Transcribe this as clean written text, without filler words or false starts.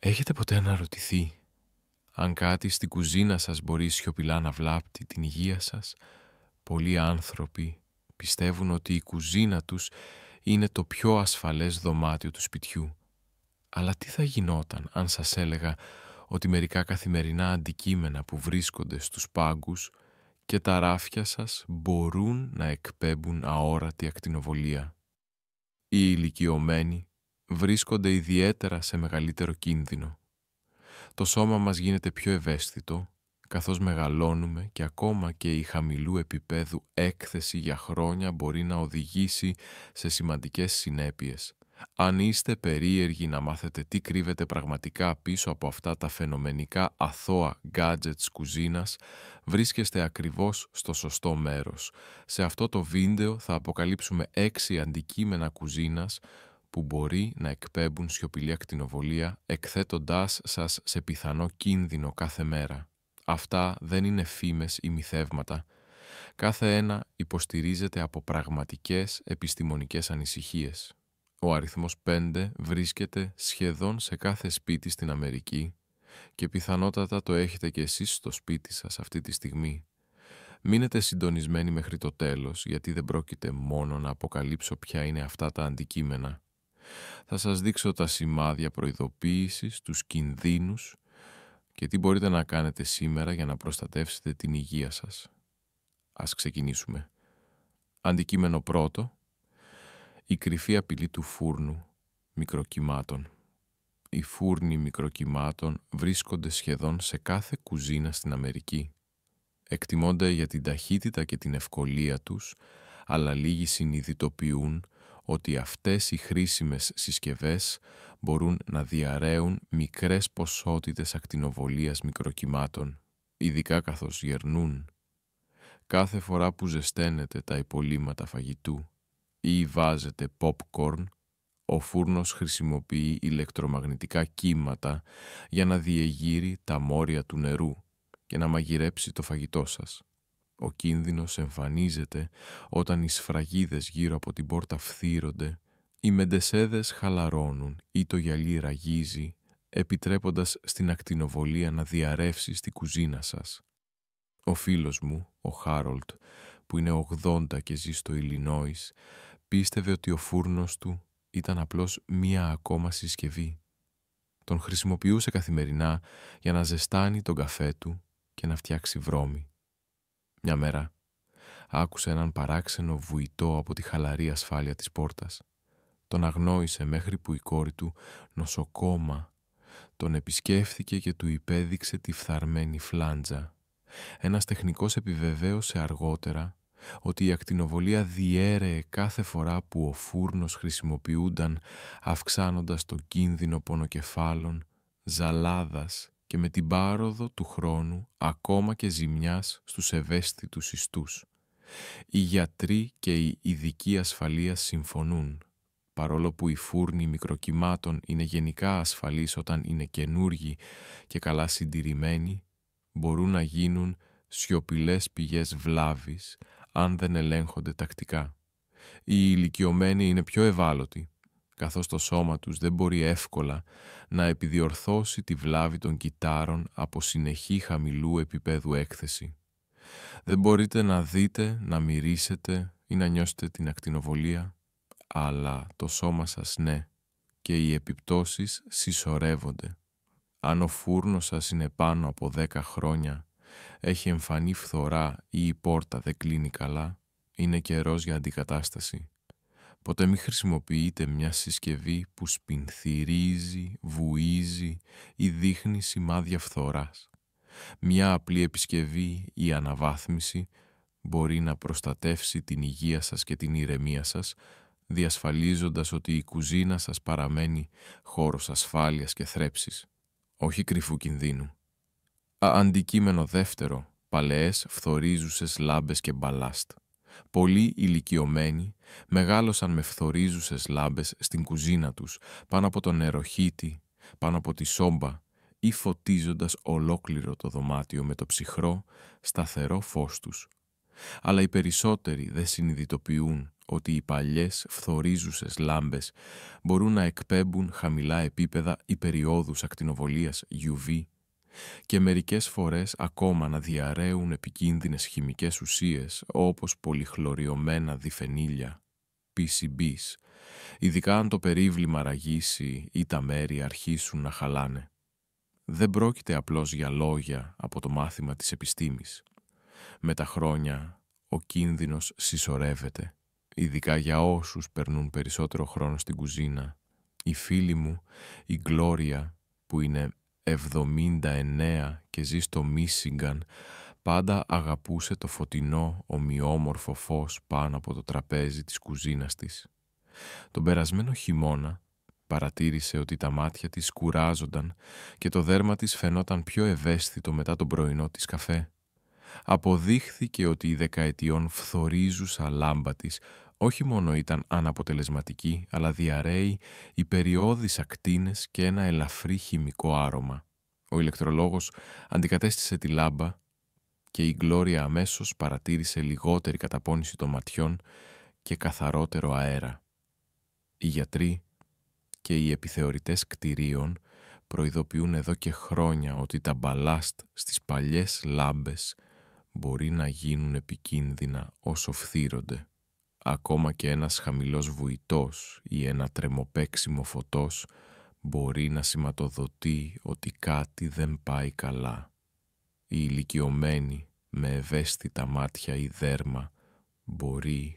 Έχετε ποτέ αναρωτηθεί αν κάτι στην κουζίνα σας μπορεί σιωπηλά να βλάπτει την υγεία σας? Πολλοί άνθρωποι πιστεύουν ότι η κουζίνα τους είναι το πιο ασφαλές δωμάτιο του σπιτιού. Αλλά τι θα γινόταν αν σας έλεγα ότι μερικά καθημερινά αντικείμενα που βρίσκονται στους πάγκους και τα ράφια σας μπορούν να εκπέμπουν αόρατη ακτινοβολία? Οι ηλικιωμένοι βρίσκονται ιδιαίτερα σε μεγαλύτερο κίνδυνο. Το σώμα μας γίνεται πιο ευαίσθητο, καθώς μεγαλώνουμε και ακόμα και η χαμηλού επίπεδου έκθεση για χρόνια μπορεί να οδηγήσει σε σημαντικές συνέπειες. Αν είστε περίεργοι να μάθετε τι κρύβεται πραγματικά πίσω από αυτά τα φαινομενικά αθώα gadgets κουζίνας, βρίσκεστε ακριβώς στο σωστό μέρος. Σε αυτό το βίντεο θα αποκαλύψουμε 6 αντικείμενα κουζίνας που μπορεί να εκπέμπουν σιωπηλή ακτινοβολία, εκθέτοντάς σας σε πιθανό κίνδυνο κάθε μέρα. Αυτά δεν είναι φήμες ή μυθεύματα. Κάθε ένα υποστηρίζεται από πραγματικές επιστημονικές ανησυχίες. Ο αριθμός 5 βρίσκεται σχεδόν σε κάθε σπίτι στην Αμερική και πιθανότατα το έχετε και εσείς στο σπίτι σας αυτή τη στιγμή. Μείνετε συντονισμένοι μέχρι το τέλος, γιατί δεν πρόκειται μόνο να αποκαλύψω ποια είναι αυτά τα αντικείμενα. Θα σας δείξω τα σημάδια προειδοποίησης, τους κινδύνους και τι μπορείτε να κάνετε σήμερα για να προστατεύσετε την υγεία σας. Ας ξεκινήσουμε. Αντικείμενο πρώτο: η κρυφή απειλή του φούρνου μικροκυμάτων. Οι φούρνοι μικροκυμάτων βρίσκονται σχεδόν σε κάθε κουζίνα στην Αμερική. Εκτιμώνται για την ταχύτητα και την ευκολία τους, αλλά λίγοι συνειδητοποιούν ότι αυτές οι χρήσιμες συσκευές μπορούν να διαρρέουν μικρές ποσότητες ακτινοβολίας μικροκυμάτων, ειδικά καθώς γερνούν. Κάθε φορά που ζεσταίνετε τα υπολείμματα φαγητού ή βάζετε popcorn, ο φούρνος χρησιμοποιεί ηλεκτρομαγνητικά κύματα για να διεγείρει τα μόρια του νερού και να μαγειρέψει το φαγητό σας. Ο κίνδυνος εμφανίζεται όταν οι σφραγίδες γύρω από την πόρτα φθύρονται, οι μεντεσέδες χαλαρώνουν ή το γυαλί ραγίζει, επιτρέποντας στην ακτινοβολία να διαρρεύσει στη κουζίνα σας. Ο φίλος μου, ο Χάρολτ, που είναι 80 και ζει στο Ιλινόις, πίστευε ότι ο φούρνος του ήταν απλώς μία ακόμα συσκευή. Τον χρησιμοποιούσε καθημερινά για να ζεστάνει τον καφέ του και να φτιάξει βρώμη. Μια μέρα άκουσε έναν παράξενο βουητό από τη χαλαρή ασφάλεια της πόρτας. Τον αγνόησε μέχρι που η κόρη του, νοσοκόμα, τον επισκέφθηκε και του υπέδειξε τη φθαρμένη φλάντζα. Ένας τεχνικός επιβεβαίωσε αργότερα ότι η ακτινοβολία διέρεε κάθε φορά που ο φούρνος χρησιμοποιούνταν, αυξάνοντας το κίνδυνο πονοκεφάλων, ζαλάδας και με την πάροδο του χρόνου ακόμα και ζημιάς στους ευαίσθητους ιστούς. Οι γιατροί και οι ειδικοί ασφαλείας συμφωνούν. Παρόλο που οι φούρνοι μικροκυμάτων είναι γενικά ασφαλείς όταν είναι καινούργοι και καλά συντηρημένοι, μπορούν να γίνουν σιωπηλές πηγές βλάβης αν δεν ελέγχονται τακτικά. Οι ηλικιωμένοι είναι πιο ευάλωτοι, καθώς το σώμα τους δεν μπορεί εύκολα να επιδιορθώσει τη βλάβη των κυττάρων από συνεχή χαμηλού επίπεδου έκθεση. Δεν μπορείτε να δείτε, να μυρίσετε ή να νιώσετε την ακτινοβολία, αλλά το σώμα σας ναι, και οι επιπτώσεις συσσωρεύονται. Αν ο φούρνος σας είναι πάνω από 10 χρόνια, έχει εμφανή φθορά ή η πόρτα δεν κλείνει καλά, είναι καιρός για αντικατάσταση. Ποτέ μην χρησιμοποιείτε μια συσκευή που σπινθυρίζει, βουίζει ή δείχνει σημάδια φθοράς. Μια απλή επισκευή ή αναβάθμιση μπορεί να προστατεύσει την υγεία σας και την ηρεμία σας, διασφαλίζοντας ότι η κουζίνα σας παραμένει χώρος ασφάλειας και θρέψης, όχι κρυφού κινδύνου. Αντικείμενο δεύτερο: παλαιές φθορίζουσες λάμπες και μπαλάστ. Πολλοί ηλικιωμένοι μεγάλωσαν με φθορίζουσες λάμπες στην κουζίνα τους, πάνω από τον νεροχύτη, πάνω από τη σόμπα ή φωτίζοντας ολόκληρο το δωμάτιο με το ψυχρό, σταθερό φως τους. Αλλά οι περισσότεροι δεν συνειδητοποιούν ότι οι παλιές φθορίζουσες λάμπες μπορούν να εκπέμπουν χαμηλά επίπεδα υπεριόδους ακτινοβολίας UV και μερικές φορές ακόμα να διαρρέουν επικίνδυνες χημικές ουσίες όπως πολυχλωριωμένα διφενήλια, PCBs, ειδικά αν το περίβλημα ραγίσει ή τα μέρη αρχίσουν να χαλάνε. Δεν πρόκειται απλώς για λόγια από το μάθημα της επιστήμης. Με τα χρόνια ο κίνδυνος συσσωρεύεται, ειδικά για όσους περνούν περισσότερο χρόνο στην κουζίνα. Η φίλη μου, η Γκλώρια, που είναι 79 και ζει στο Μίσιγκαν, πάντα αγαπούσε το φωτεινό, ομοιόμορφο φως πάνω από το τραπέζι της κουζίνας της. Τον περασμένο χειμώνα παρατήρησε ότι τα μάτια της κουράζονταν και το δέρμα της φαινόταν πιο ευαίσθητο μετά τον πρωινό της καφέ. Αποδείχθηκε ότι η δεκαετιών φθορίζουσα λάμπα της όχι μόνο ήταν αναποτελεσματική, αλλά διαρρέει υπεριώδεις ακτίνες και ένα ελαφρύ χημικό άρωμα. Ο ηλεκτρολόγος αντικατέστησε τη λάμπα και η Γκλώρια αμέσως παρατήρησε λιγότερη καταπώνηση των ματιών και καθαρότερο αέρα. Οι γιατροί και οι επιθεωρητές κτηρίων προειδοποιούν εδώ και χρόνια ότι τα μπαλάστ στις παλιές λάμπες μπορεί να γίνουν επικίνδυνα όσο φθύρονται. Ακόμα και ένας χαμηλός βουητός ή ένα τρεμοπαίξιμο φωτός μπορεί να σηματοδοτεί ότι κάτι δεν πάει καλά. Οι ηλικιωμένοι με ευαίσθητα μάτια ή δέρμα μπορεί